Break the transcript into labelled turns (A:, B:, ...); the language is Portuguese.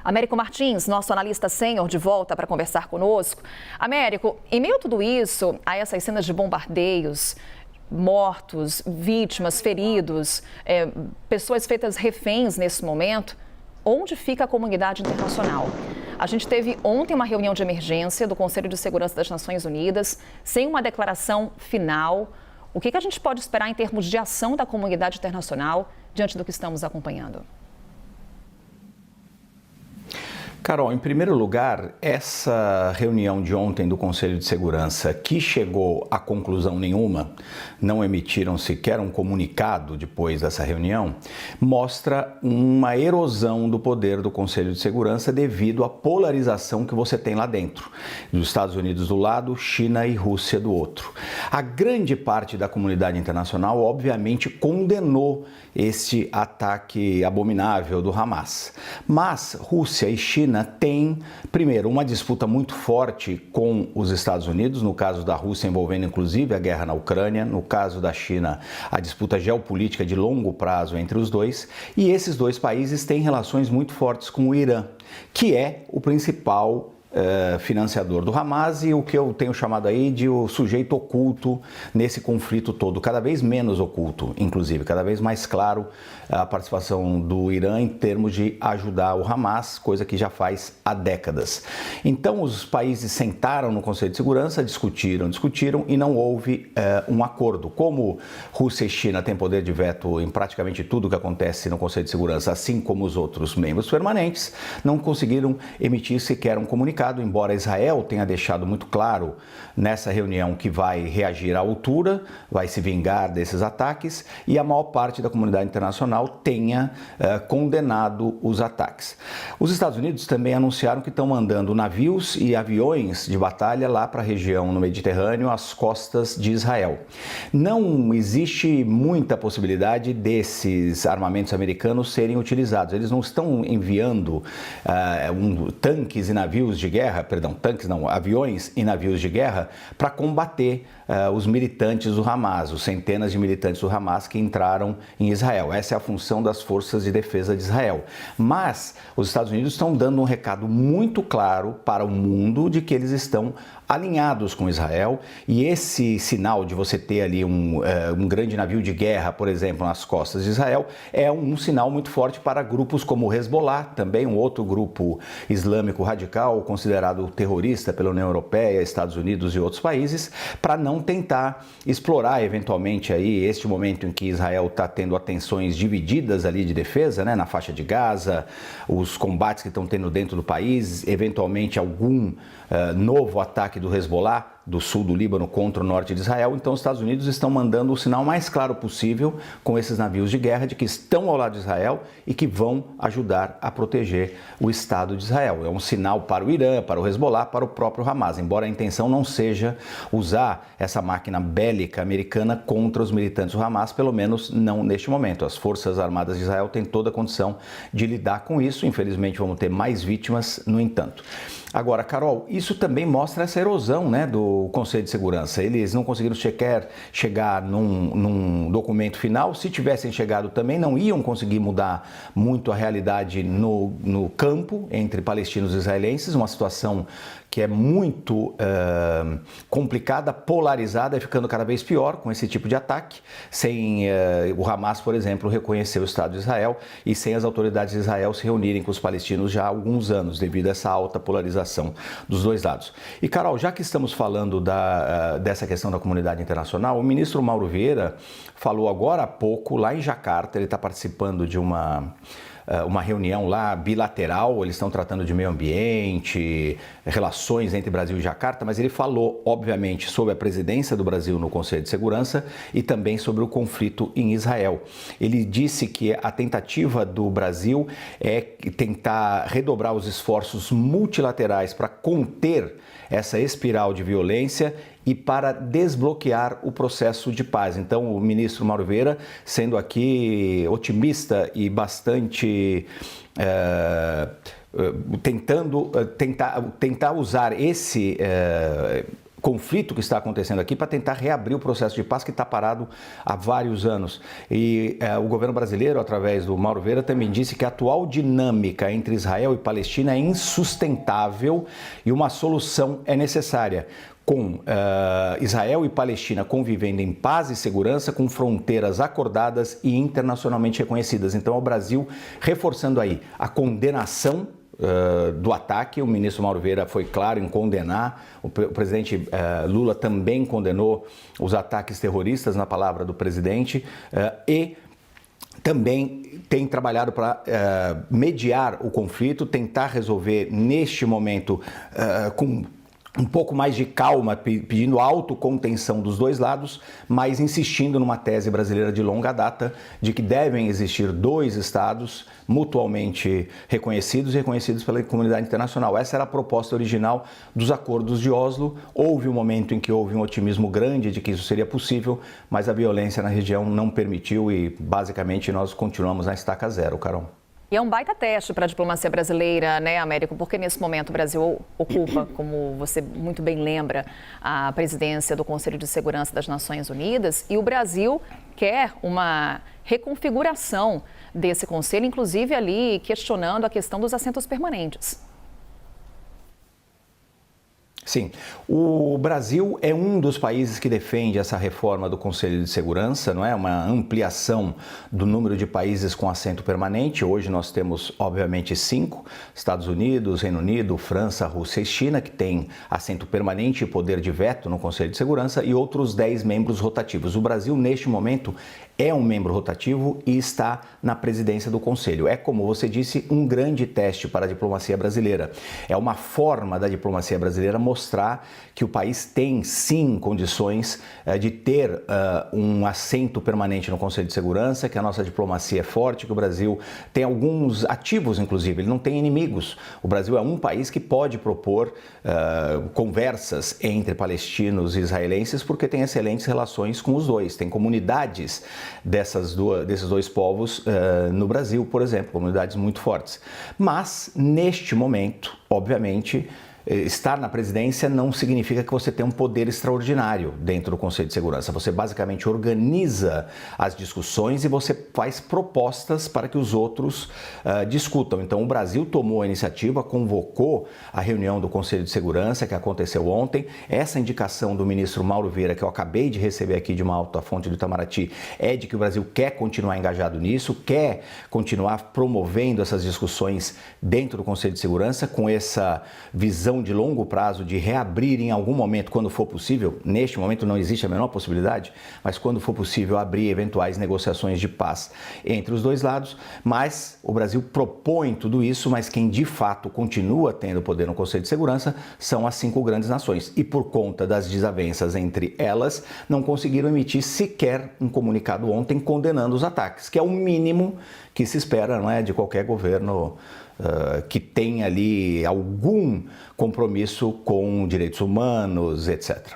A: Américo Martins, nosso analista sênior, de volta para conversar conosco. Américo, em meio a tudo isso, a essas cenas de bombardeios, mortos, vítimas, feridos, pessoas feitas reféns nesse momento, onde fica a comunidade internacional? A gente teve ontem uma reunião de emergência do Conselho de Segurança das Nações Unidas, sem uma declaração final. O que a gente pode esperar em termos de ação da comunidade internacional diante do que estamos acompanhando?
B: Carol, em primeiro lugar, essa reunião de ontem do Conselho de Segurança, que chegou a conclusão nenhuma, não emitiram sequer um comunicado depois dessa reunião, mostra uma erosão do poder do Conselho de Segurança devido à polarização que você tem lá dentro. Dos Estados Unidos do lado, China e Rússia do outro. A grande parte da comunidade internacional, obviamente, condenou este ataque abominável do Hamas. Mas Rússia e China têm, primeiro, uma disputa muito forte com os Estados Unidos, no caso da Rússia envolvendo inclusive a guerra na Ucrânia, no caso da China, a disputa geopolítica de longo prazo entre os dois, e esses dois países têm relações muito fortes com o Irã, que é o principal financiador do Hamas e o que eu tenho chamado aí de o sujeito oculto nesse conflito todo, cada vez menos oculto, inclusive, cada vez mais claro a participação do Irã em termos de ajudar o Hamas, coisa que já faz há décadas. Então os países sentaram no Conselho de Segurança, discutiram e não houve um acordo. Como Rússia e China têm poder de veto em praticamente tudo que acontece no Conselho de Segurança, assim como os outros membros permanentes, não conseguiram emitir sequer um comunicado, embora Israel tenha deixado muito claro nessa reunião que vai reagir à altura, vai se vingar desses ataques, e a maior parte da comunidade internacional tenha condenado os ataques. Os Estados Unidos também anunciaram que estão mandando navios e aviões de batalha lá para a região no Mediterrâneo, às costas de Israel. Não existe muita possibilidade desses armamentos americanos serem utilizados. Eles não estão enviando tanques e navios de guerra, aviões e navios de guerra para combater os militantes do Hamas, os centenas de militantes do Hamas que entraram em Israel. Essa é a função das forças de defesa de Israel. Mas os Estados Unidos estão dando um recado muito claro para o mundo de que eles estão alinhados com Israel, e esse sinal de você ter ali um grande navio de guerra, por exemplo, nas costas de Israel, é um sinal muito forte para grupos como o Hezbollah, também um outro grupo islâmico radical, considerado terrorista pela União Europeia, Estados Unidos e outros países, para não tentar explorar eventualmente aí este momento em que Israel está tendo atenções divididas ali de defesa, né, na faixa de Gaza, os combates que estão tendo dentro do país, eventualmente algum novo ataque do Hezbollah, do sul do Líbano contra o norte de Israel. Então os Estados Unidos estão mandando o sinal mais claro possível com esses navios de guerra de que estão ao lado de Israel e que vão ajudar a proteger o Estado de Israel. É um sinal para o Irã, para o Hezbollah, para o próprio Hamas, embora a intenção não seja usar essa máquina bélica americana contra os militantes do Hamas, pelo menos não neste momento. As Forças Armadas de Israel têm toda a condição de lidar com isso. Infelizmente vamos ter mais vítimas, no entanto. Agora, Carol, isso também mostra essa erosão, né, do Conselho de Segurança. Eles não conseguiram sequer chegar num documento final. Se tivessem chegado também, não iam conseguir mudar muito a realidade no campo entre palestinos e israelenses, uma situação que é muito complicada, polarizada, e ficando cada vez pior com esse tipo de ataque, sem o Hamas, por exemplo, reconhecer o Estado de Israel e sem as autoridades de Israel se reunirem com os palestinos já há alguns anos, devido a essa alta polarização dos dois lados. E, Carol, já que estamos falando dessa questão da comunidade internacional, o ministro Mauro Vieira falou agora há pouco, lá em Jacarta, ele está participando de uma reunião lá bilateral, eles estão tratando de meio ambiente, relações entre Brasil e Jacarta, mas ele falou, obviamente, sobre a presidência do Brasil no Conselho de Segurança e também sobre o conflito em Israel. Ele disse que a tentativa do Brasil é tentar redobrar os esforços multilaterais para conter essa espiral de violência e para desbloquear o processo de paz. Então, o ministro Mauro Vieira, sendo aqui otimista e bastante tentar usar esse conflito que está acontecendo aqui para tentar reabrir o processo de paz que está parado há vários anos. E o governo brasileiro, através do Mauro Vieira, também disse que a atual dinâmica entre Israel e Palestina é insustentável e uma solução é necessária, com Israel e Palestina convivendo em paz e segurança, com fronteiras acordadas e internacionalmente reconhecidas. Então, o Brasil reforçando aí a condenação do ataque. O ministro Mauro Vieira foi claro em condenar, o presidente Lula também condenou os ataques terroristas, na palavra do presidente, e também tem trabalhado para mediar o conflito, tentar resolver neste momento com um pouco mais de calma, pedindo autocontenção dos dois lados, mas insistindo numa tese brasileira de longa data de que devem existir dois estados mutuamente reconhecidos e reconhecidos pela comunidade internacional. Essa era a proposta original dos acordos de Oslo. Houve um momento em que houve um otimismo grande de que isso seria possível, mas a violência na região não permitiu e basicamente nós continuamos na estaca zero, Carol.
A: E é um baita teste para a diplomacia brasileira, né, Américo? Porque nesse momento o Brasil ocupa, como você muito bem lembra, a presidência do Conselho de Segurança das Nações Unidas e o Brasil quer uma reconfiguração desse conselho, inclusive ali questionando a questão dos assentos permanentes.
B: Sim, o Brasil é um dos países que defende essa reforma do Conselho de Segurança, não é? Uma ampliação do número de países com assento permanente. Hoje nós temos, obviamente, 5, Estados Unidos, Reino Unido, França, Rússia e China, que têm assento permanente e poder de veto no Conselho de Segurança, e outros 10 membros rotativos. O Brasil, neste momento, é um membro rotativo e está na presidência do Conselho. É, como você disse, um grande teste para a diplomacia brasileira. É uma forma da diplomacia brasileira mostrar que o país tem, sim, condições de ter um assento permanente no Conselho de Segurança, que a nossa diplomacia é forte, que o Brasil tem alguns ativos, inclusive, ele não tem inimigos. O Brasil é um país que pode propor conversas entre palestinos e israelenses porque tem excelentes relações com os dois, tem comunidades desses dois povos no Brasil, por exemplo, comunidades muito fortes. Mas, neste momento, obviamente, estar na presidência não significa que você tem um poder extraordinário dentro do Conselho de Segurança. Você basicamente organiza as discussões e você faz propostas para que os outros discutam. Então, o Brasil tomou a iniciativa, convocou a reunião do Conselho de Segurança, que aconteceu ontem. Essa indicação do ministro Mauro Vieira, que eu acabei de receber aqui de uma alta fonte do Itamaraty, é de que o Brasil quer continuar engajado nisso, quer continuar promovendo essas discussões dentro do Conselho de Segurança, com essa visão de longo prazo de reabrir em algum momento, quando for possível. Neste momento não existe a menor possibilidade, mas quando for possível abrir eventuais negociações de paz entre os dois lados. Mas o Brasil propõe tudo isso, mas quem de fato continua tendo poder no Conselho de Segurança são as 5 grandes nações. E por conta das desavenças entre elas, não conseguiram emitir sequer um comunicado ontem condenando os ataques, que é o mínimo que se espera, não é, de qualquer governo que tem ali algum compromisso com direitos humanos, etc.